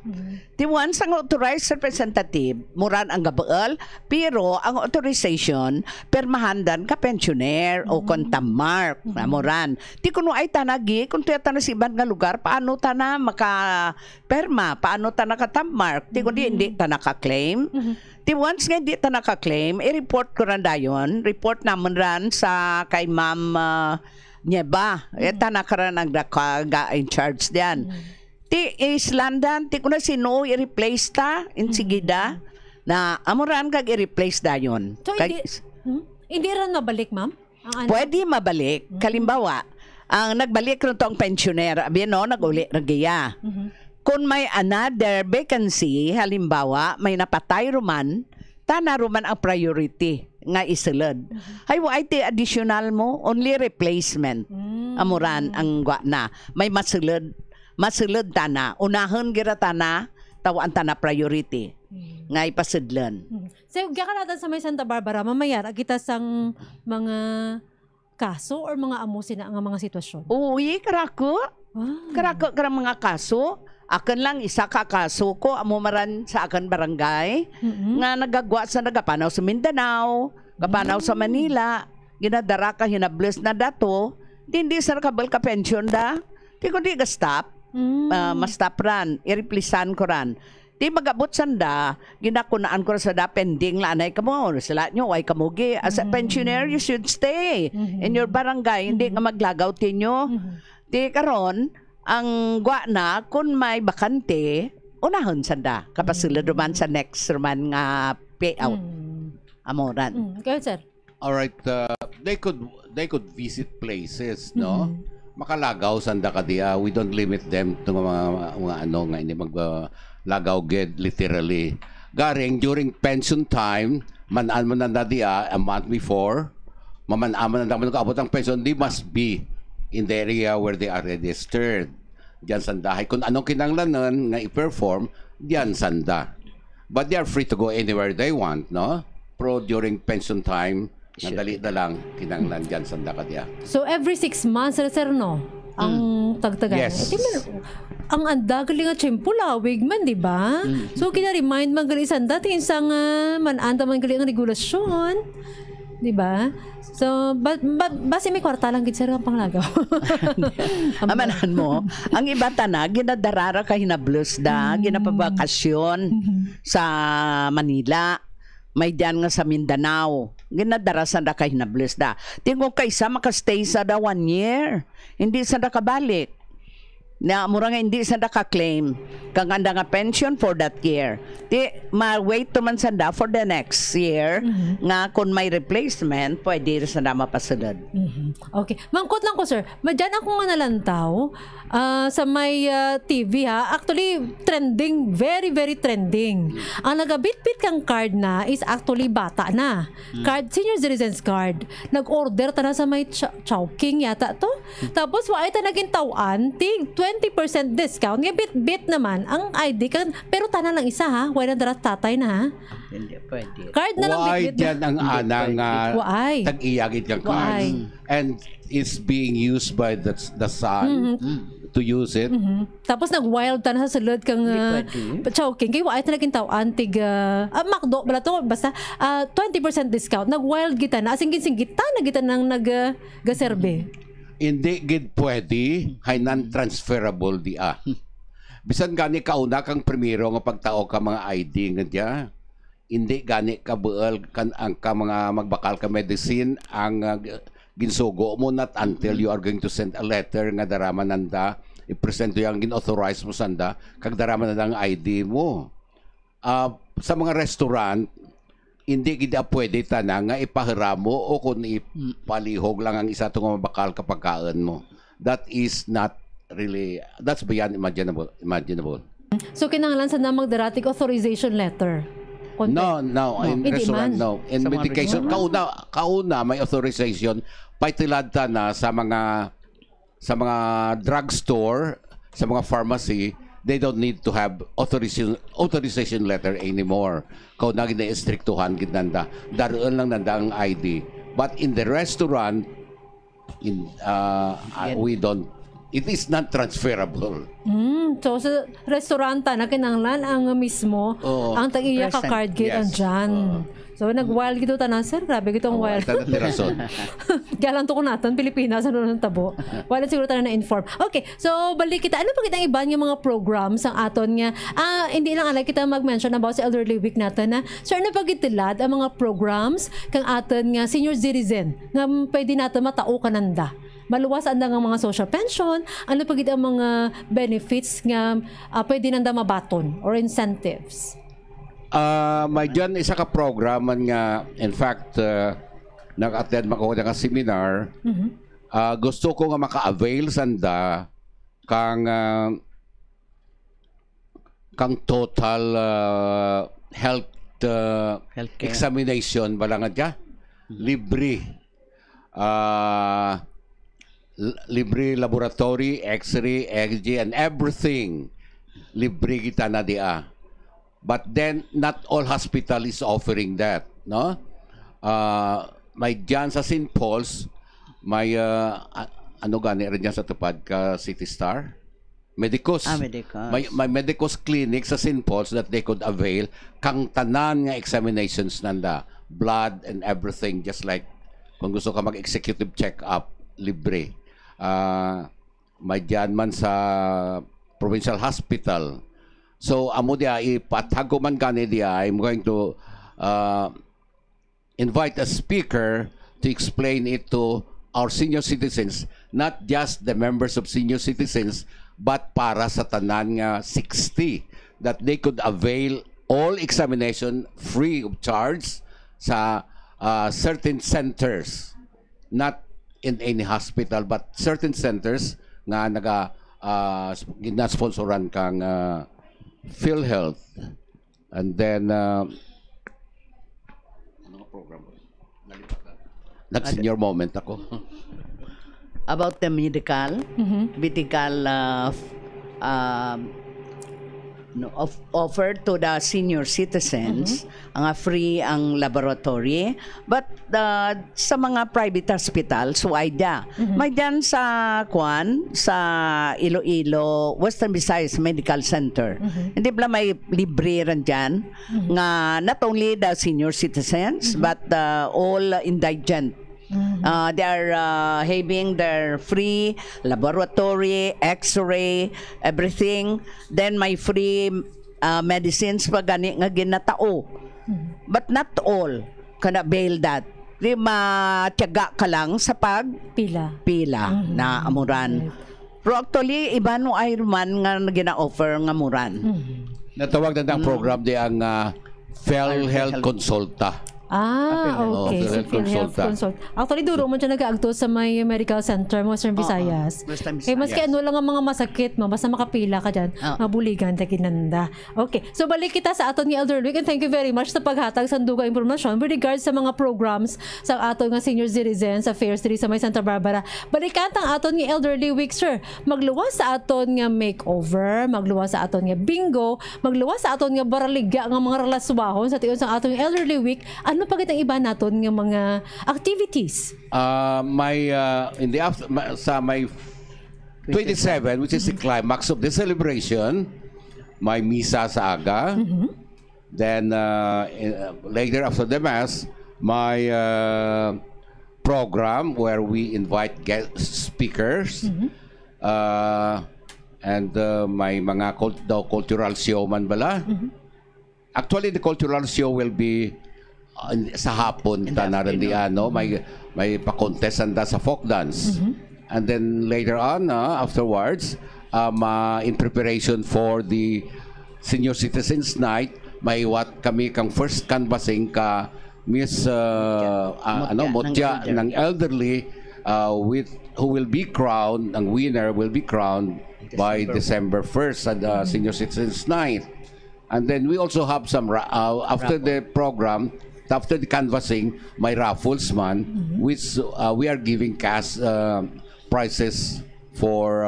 Di once ang authorized representative, muran ang gabual, pero ang authorization, permahandan ka pensioner o kontamark na muran. Di kuno ay tanagi, kung tuya na sa ibang nga lugar, paano ta na maka-perma, paano ta nakatammark, di kundi hindi ta naka-claim. Di once nga hindi ta naka-claim, i-report ko rin dayon, report naman rin sa kay Ma'am Nyeba. Ita na ka rin ang in charge diyan. Ti islandan, ti kuna sino i-replace ta, insigida, na amuran kag i-replace dayon. So, hindi rin mabalik, ma'am? Pwede mabalik. Kalimbawa, ang nagbalik rin tong pensioner, abi no, nag-uli nagya. Kung may another vacancy, halimbawa, may napatay ruman, tana ruman ang priority nga isulod. Ay, why ti additional mo? Only replacement. Amuran ang gwa na. May masulod tana. Unahon gira tana, tawaan tana priority. Nga ipasidlan. So, gaya ka natin sa may Santa Barbara, mamayara kita sang mga kaso or mga amusin na ang mga sitwasyon? Uy, karako. Karako karang mga kaso. Akan lang isa ka kaso ko amumaran sa akan barangay nga nagagwa sa nagapanaw sa Mindanao, kapanaw sa Manila, ginadara ka hinables na dato, hindi sa nakabal ka pension da, di ko di ga-stop, ma-stop ran, i-replisan ko ran. Di magabot sanda, ginakunaan ko sa da pending la anay kamo, sila nyo, ay kamugi. As a pensioner, you should stay in your barangay, hindi nga maglagaw tinyo. Di karon, ang gwa na, kung may bakante, unahon sanda. Kapasulad naman sa next naman nga payout. Amoran. Okay, sir. Alright, they could visit places, no? Makalagaw sanda ka diya. We don't limit them to mga ano nga, hindi maglagaw literally. Garing, during pension time, manaan mo na diya a month before, maman-aman na kaabot ang pension, they must be in the area where they are registered. Diyan sandahay. Kung anong kinanglanan nga i-perform, diyan sanda. But they are free to go anywhere they want, no? Pero during pension time, nadali na lang, kinanglan diyan sanda ka diya. So every 6 months, sir, no? Ang tagtagan. Yes. Ang anda, galing nga tiyempo, lawig man, di ba? So, kina-remind man galing sanda, tinsang man-anda man galing ang regulasyon. Di ba? So, base may kwarta lang gid sir ang panglagaw. Amanan mo, ang iba na ginadarara ka hinablos da, ginapabakasyon sa Manila. May diyan nga sa Mindanao. Ginadarasan da ka hinablos da. Tingog kaysa makastay sa da 1 year. Hindi sa da kabalik. Na mura nga hindi sa da ka-claim kang anda nga pension for that year. Di ma-wait to man sanda for the next year nga kung may replacement pwede sa da mapasulod. Okay. Mangkot lang ko sir. Madyan ako nga nalantaw sa may TV ha. Actually trending, very very trending. Ang nagabit-bit kang card na is actually bata na. Card, senior citizens card. Nag-order ta na sa may Chowking yata to. Tapos wa ita naging tawan, 20% discount. Nga bit-bit naman ang ID ka. Pero tanan lang isa ha. Wala na darat tatay na ha. Hindi pwede. Card na lang Why bit-bit. dyan ang anang Why? tag-iyagit yung cards? And it's being used by the son to use it. Tapos nag-wild ta na sa sulod kang Chowking. Kaya wa ita naging tawan tig McDo. Bala to. Basta 20% discount. Nag-wild kita na. Asing ginsinggit ta na kita nang nag-gaserbe. Hindi gid pwede, hay non-transferable di Bisan gani kauna kang primero nga pagtao ka mga ID nga diya. Hindi gani ka buel kan ang ka mga magbakal ka medicine ang ginsugo mo not until you are going to send a letter nga daraman nanda i-present yung gin-authorize mo sanda kag daraman nanda ang ID mo. Sa mga restaurant hindi gid pwede tana nga ipahiram mo o kung ipalihog lang ang isa tong mabakal kapag kaan mo. That is not really, that's beyond imaginable. So kinahanglan sa namang darating authorization letter. No, in restaurant, no. In Sa mga medication, kauna may authorization paitilad ta na sa mga drugstore, sa mga pharmacy. They don't need to have authorization letter anymore. Kung na gina-istriktuhan ginanda, daroon lang nanda ang ID. But in the restaurant, we don't. It is not transferable. So sa restauranta na kinahanglan ang mismo ang tag-iya ka card gate andyan. So nag-wild gito tanan sir, grabe gito ang wild. Galang to ko naton Pilipinas ano nang tabo. Wala siguro tanan na-inform. Okay, so balik kita. Ano pa kitang iba nga mga programs ang aton nga hindi lang alay kita mag-mention about sa Elderly Week natin na sir na pagitilad ang mga programs kang aton nga senior citizen nga pwede natin matao kananda. Maluwas anda nga mga social pension, ano pa gid ang mga benefits nga pwede nanda mabaton or incentives. May dyan isa ka program nga, in fact, nag-attend ako ng seminar. Gusto ko nga maka-avail sanda kang total health examination bala nga dyan. Libre laboratory, X-ray, EKG, and everything. Libre kita na dia. But then, not all hospital is offering that, no? May dyan sa St. Paul's, may, ano gani rin dyan sa tupad ka City Star? Medicos. Medicos. May Medicos clinic sa St. Paul's that they could avail kang tanan nga examinations nanda. Blood and everything, just like kung gusto ka mag-executive check-up, libre. May dyan man sa provincial hospital. So, amo dia ipatago man gani dia, I'm going to invite a speaker to explain it to our senior citizens, not just the members of senior citizens, but para sa tanan nga 60, that they could avail all examination free of charge sa certain centers, not in any hospital, but certain centers nga gina-sponsoran kang PhilHealth. And then nag-senior moment ako. About the medical offered to the senior citizens ang free ang laboratory, but sa mga private hospitals may dyan sa Iloilo Western Visayas Medical Center, hindi ba may libre ran dyan nga not only the senior citizens but all indigent. They are having their free laboratory, x-ray, everything. Then may free medicines pa gani nga ginatao. But not all kana bail that. Di matyaga ka lang sa pila na amuran. Pero actually, iba no Ironman nga gina-offer nga amuran. Natawag na ang program di ang PhilHealth Consulta. Okay. So, PhilHealth Consult. Actually, duro mo siya nag-aagto sa may medical center mo, Western Visayas. Western Eh, maski Visayas. ano lang ang mga masakit mo, basta makapila ka dyan, mabuligan, takinanda. Okay. So, balik kita sa aton ni Elder Luke, and thank you very much sa paghatag sa duga impormasyon with regards sa mga programs sa aton nga senior citizens affairs diri sa may Santa Barbara. Balikan ang aton ni Elderly Week, sir. Magluwas sa aton nga makeover, magluwas sa aton nga bingo, magluwas sa aton nga baraliga nga mga relaswahon sa tiyon sa aton Elderly Week. Ano pa kitang iba naton nga mga activities? In the sa may 27, which is the climax of the celebration, may misa sa aga. Then later after the mass, my program where we invite guest speakers. And may mga cultural show man bala. Actually, the cultural show will be sa hapon may pa-contest sa folk dance. And then later on, afterwards, in preparation for the Senior Citizens Night, may kami kang first canvassing ka Miss Motya ng elderly, who will be crowned, ang winner will be crowned by December 1st at the Senior Citizens Night. And then we also have some after the program, after the canvassing, may raffles man, which we are giving cash prizes for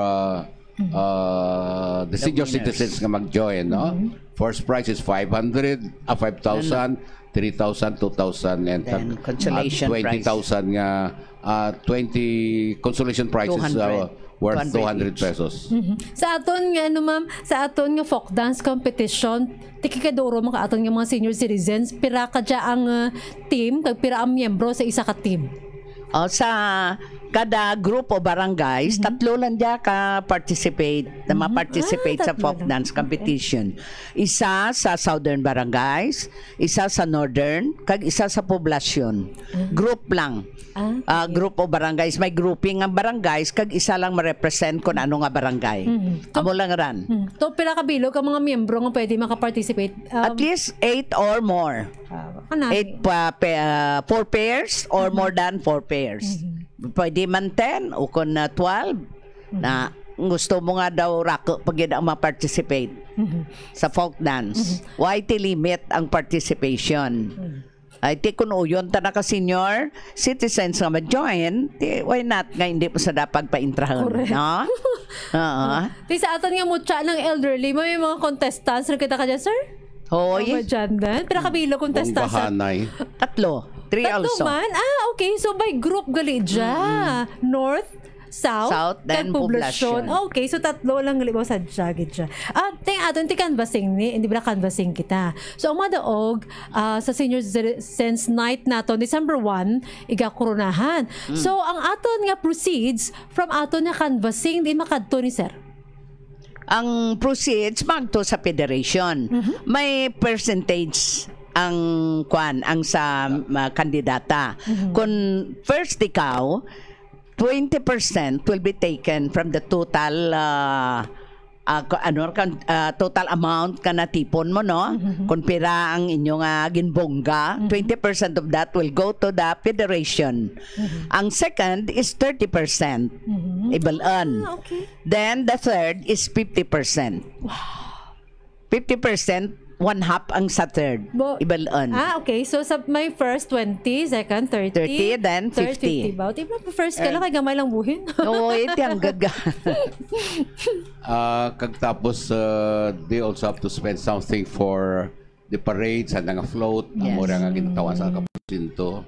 the senior citizens nga mag-join. First prize is 500, 5,000, 3,000, 2,000, and consolation 20,000 nga 20 consolation prizes worth 200 pesos. Sa aton nga ma'am, sa aton nga folk dance competition, tikikaduro mo ka aton nga mga senior citizens, pira ka dya ang team, kag pira ang miyembro sa isa ka team. Sa kada group o barangays, tatlo lang dya ka participate, na ma-participate sa folk dance competition. Isa sa southern barangays, isa sa northern, kag isa sa poblasyon. Group lang. Group o barangays, may grouping ang barangays, kag isa lang ma-represent kung ano nga barangay. Amo lang ran. So, pila ka bilog ang mga miyembro nga pwede makaparticipate? At least 8 or more. 8 4 pairs or more than 4 pairs. Pwede man 10 o kung 12 na gusto mo nga daw rako pag yun ang ma-participate sa folk dance. Why limit ang participation? Ay ti kun uyon ta na ka senior citizens nga ma-join, why not nga hindi po sa dapat pa-intrahon, no? Di sa aton nga mutya ng elderly, may mga contestants na kita ka dyan, sir? Hoy. Pira kabilo contestants. Tatlo. 3 also. Man? Okay. So, by group gali dya. North, South, then poblasyon. Okay, so tatlo lang gali sa jagit dya. Ting aton ti canvassing ni, hindi ba canvassing kita. So, ang madaog sa Senior Citizens Night nato, December 1, igakoronahan. So, ang aton nga proceeds from aton nga canvassing, di makadto ni sir? Ang proceeds magto sa federation. May percentage ang sa kandidata. Kung first ikaw, 20% will be taken from the total total amount ka natipon mo, no? Kung pira ang inyong ginbongga, 20% of that will go to the federation. Ang second is 30%. Ibalaan. Okay. Then the third is 50%. 50% one half ang sa third. Ibalaan. Okay. So, sa may first 20, second 30. 30, then third 50. 50. Ba? Di ba, first ka lang, kay gamay lang buhin. Oo, ito ang gaga. Kagtapos, they also have to spend something for the parades and nga float. Yes. Amo nga ginatawan sa kapusinto.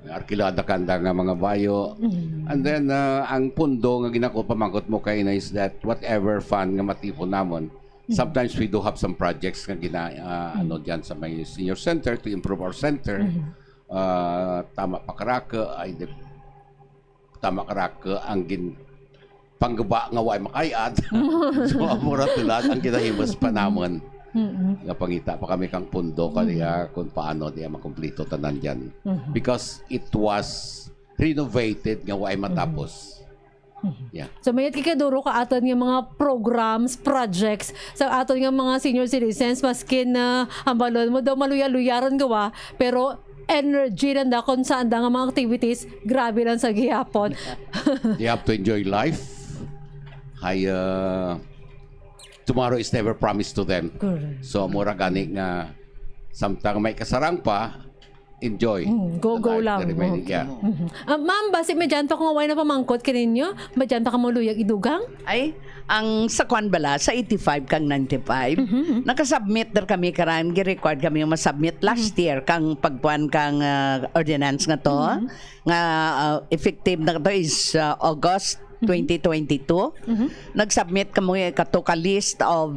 Arkilada kanda nga mga bayo. And then, ang pundo nga ginako pamangkot mo kay na is that whatever fund nga matipon namon, sometimes we do have some projects nga ano diyan sa may senior center to improve our center. Tama pakaraka ay tama karaka ang panggaba nga way makayad. So amura tulad ang ginahimas pa namon. Nga pangita pa kami kang pundo kaya kung paano diya makumpleto tanan diyan. Because it was renovated nga way matapos. Yeah. So mayat kikaduro ka aton nga mga programs, projects sa aton nga mga senior citizens maskin na hambalon mo daw maluya-luyaran gawa pero energy nanda kung saan da nga mga activities grabe lang sa gihapon. They have to enjoy life. Tomorrow is never promised to them. Correct. So mura gani nga samtang may kasarang pa, enjoy. Go the life, lang. the remaining, yeah. Ma'am, basi medyan pa kung away na pamangkot kininyo, medyan pa ka mo luyag idugang? Ay, ang sa kwan bala, sa 85 kang 95, nakasubmit dar kami karan, gi-record kami yung masubmit last year kang pagpuan kang ordinance nga to, nga effective na to is August 2022. Nag-submit kamo kato ka list of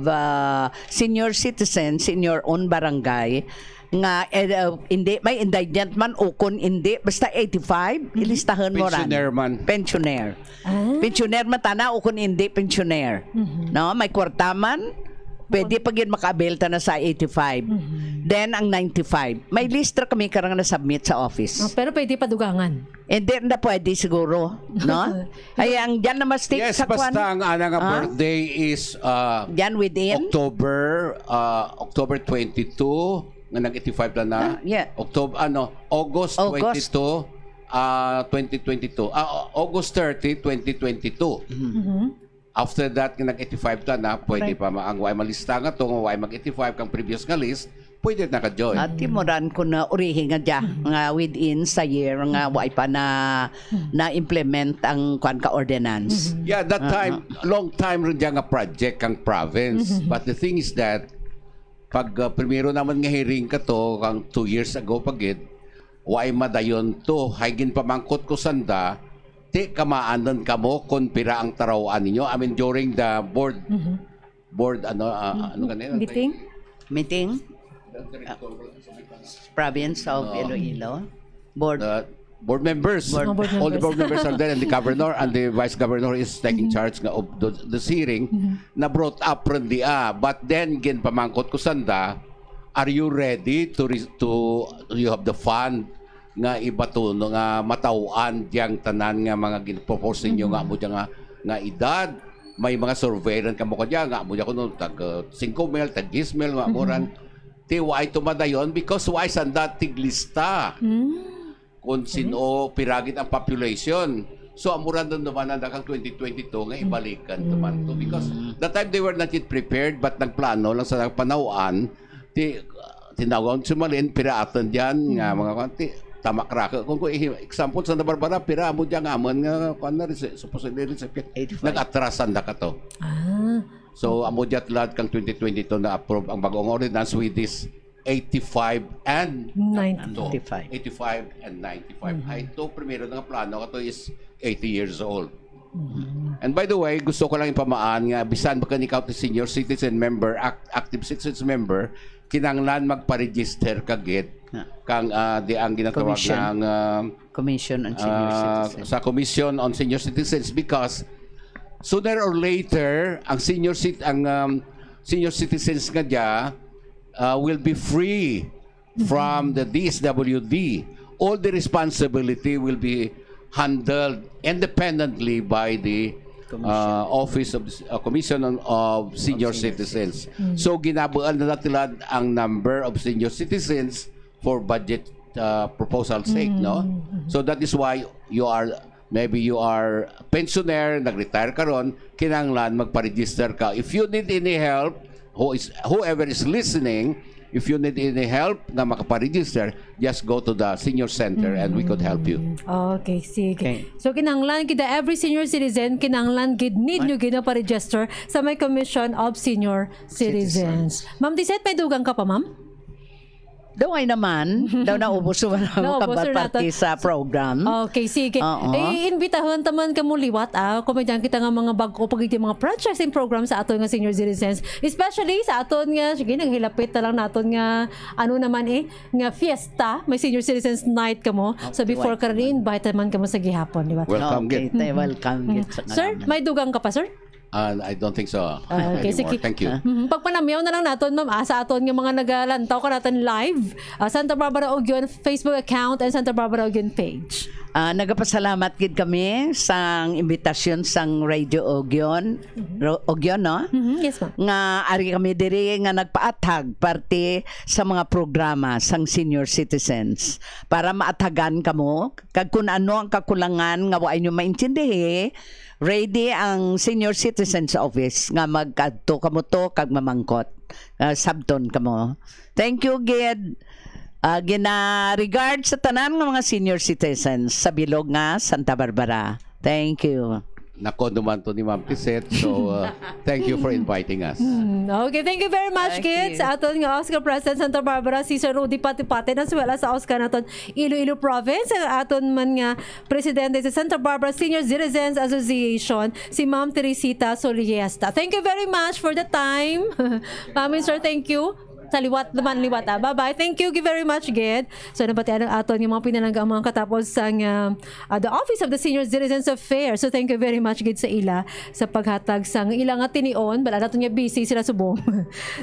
senior citizens in your own barangay nga hindi may indigent man o kun hindi basta 85 ilistahan mo ran. Pensioner man. Pensioner. Pensioner man tana o kun hindi pensioner. No, may kwarta man pwede pag yun makabelta na sa 85. Then ang 95. May lista kami karang na-submit sa office. Pero pwede pa dugangan. Hindi na pwede siguro, no? Ay ang diyan na mas Yes, sa kwan. basta ang anang birthday is Diyan within October 22 nga nag-85 na. Yeah. August 22 2022. August 30 2022. After that nga nag-85 na pwede pa ang way malista nga to nga way mag-85 kang previous nga list pwede na ka-join. At timoran ko na urihin nga dya nga within sa year nga way pa na implement ang kwan ka ordinance. Yeah, that time, long time rin dyan nga project kang province. But the thing is that, pag primero naman nga hearing ka to, kang 2 years ago pagid, way madayon to, haygin pamangkot ko sanda, ti kamaanan ka mo kung pira ang tarawaan ninyo. I mean, during the board, ano kanina? Meeting? Province of Iloilo. Board members. All the board members are there and the governor and the vice governor is taking charge nga of the hearing na brought up rin dia. But then, gin pamangkot ko sanda, are you ready to you have the fund nga ibato nga matawaan diyang tanan nga mga ginpropose ninyo nga mo nga edad? May mga surveillance kamo ka diyan nga mo kuno tag 5 mil, tag 10 mil nga moran. Ti why tumadayon because why sanda tiglista. Kung sino piragit ang population. So amuran doon naman na kang 2022 nga ibalikan naman to because that time they were not yet prepared but nagplano lang sa panawaan tinawag sumalin piraatan diyan nga mga kanti tama kraka kung example sa Barbara pira mo diyan amon nga kan na supposedly nag-atrasan da ka to. So amo diat lahat kang 2022 na approve ang bagong ordinance with this 85 and 95. 85 and 95. Ay, ito, primero nga plano ka to is 80 years old. And by the way, gusto ko lang ipamaan nga, bisan ba ikaw ti senior citizen member, active citizens member, kinanglan magpa-register kagit kang di ang ginatawag ng Commission on Senior Citizens. Sa Commission on Senior Citizens because sooner or later, ang senior citizens nga diya, will be free from the DSWD. All the responsibility will be handled independently by the Office of Commission of Senior Citizens. So ginabuan na natin ang number of senior citizens for budget proposal sake, no? So that is why maybe you are pensioner, nag-retire ka ron, kinanglan magpa-register ka. If you need any help, whoever is listening, if you need any help na makaparegister, just go to the senior center and we could help you. Okay, sige. Okay. So kinahanglan kita every senior citizen kinahanglan gid need nyo gid na pa-register sa may Commission of Senior Citizens. Ma'am Tisette, may dugang ka pa, ma'am? Daway naman, daw naubos naman ang Naubos kabal na party sa program. Okay, sige. Oo. Imbitahon taman ka mo liwat, komedyan kita nga mga bago pag iti mga projects and programs sa aton nga senior citizens. Especially sa aton nga, sige, naghilapit na lang naton nga, ano naman nga fiesta, may senior citizens night ka mo. So before ka rin, invite naman ka mo sa gihapon, di ba? Welcome, Okay, Gid. welcome. Gid sa Sir, kanila. may dugang ka pa, sir? I don't think so Okay, anymore. sige. Thank you. Pagpanamyaw na lang natin, ma'am, sa aton nga mga nagalantaw ka natin live, Santa Barbara Ogyon Facebook account and Santa Barbara Ogyon page. Nagapasalamat gid kami sa imbitasyon sang Radio Ogyon. Ogyon, no? Yes, ma'am. Nga ari kami diri nga nagpaatag parte sa mga programa sang senior citizens para maatagan kamo kag kun ano ang kakulangan nga wa inyo maintindihi. Ready ang senior citizens office nga magkadto kamo to kag mamangkot. Sabton kamo. Thank you, Gid. Gina-regard sa tanan ng mga senior citizens sa bilog nga Santa Barbara. Thank you. Nako naman to ni Ma'am Tisette. So, thank you for inviting us. Okay, thank you very much, Thank kids. you. Sa aton nga Oscar President Santa Barbara, si Sir Rudy Patipatin, as well as sa Oscar naton Iloilo Province, ang aton man nga Presidente sa Santa Barbara Senior Citizens Association, si Ma'am Teresita Soliesta. Thank you very much for the time. Ma'am and Sir, thank you. Sa liwat naman, liwat. Bye-bye. Thank you very much, Gid. So, nabatian ang aton yung mga pinalanggang mga katapos sang the Office of the Senior Citizens Affairs. So, thank you very much, Gid, sa ila sa paghatag sang ilang nga tinion. Bala natin nga busy sila subong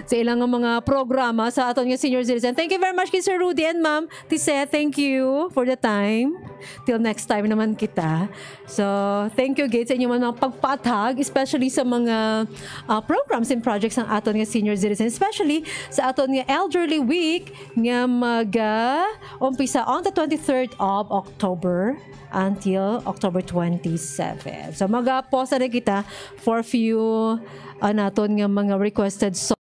sa ilang nga mga programa sa aton nga senior citizen. Thank you very much, Gid, Sir Rudy and Ma'am Tisette. Thank you for the time. Till next time naman kita. So, thank you, Gid, sa inyong mga pagpatag, especially sa mga programs and projects ng aton nga senior citizen, especially sa aton nga Elderly Week nga umpisa on the 23rd of October until October 27. So, mag-post na kita for few naton nga mga requested songs.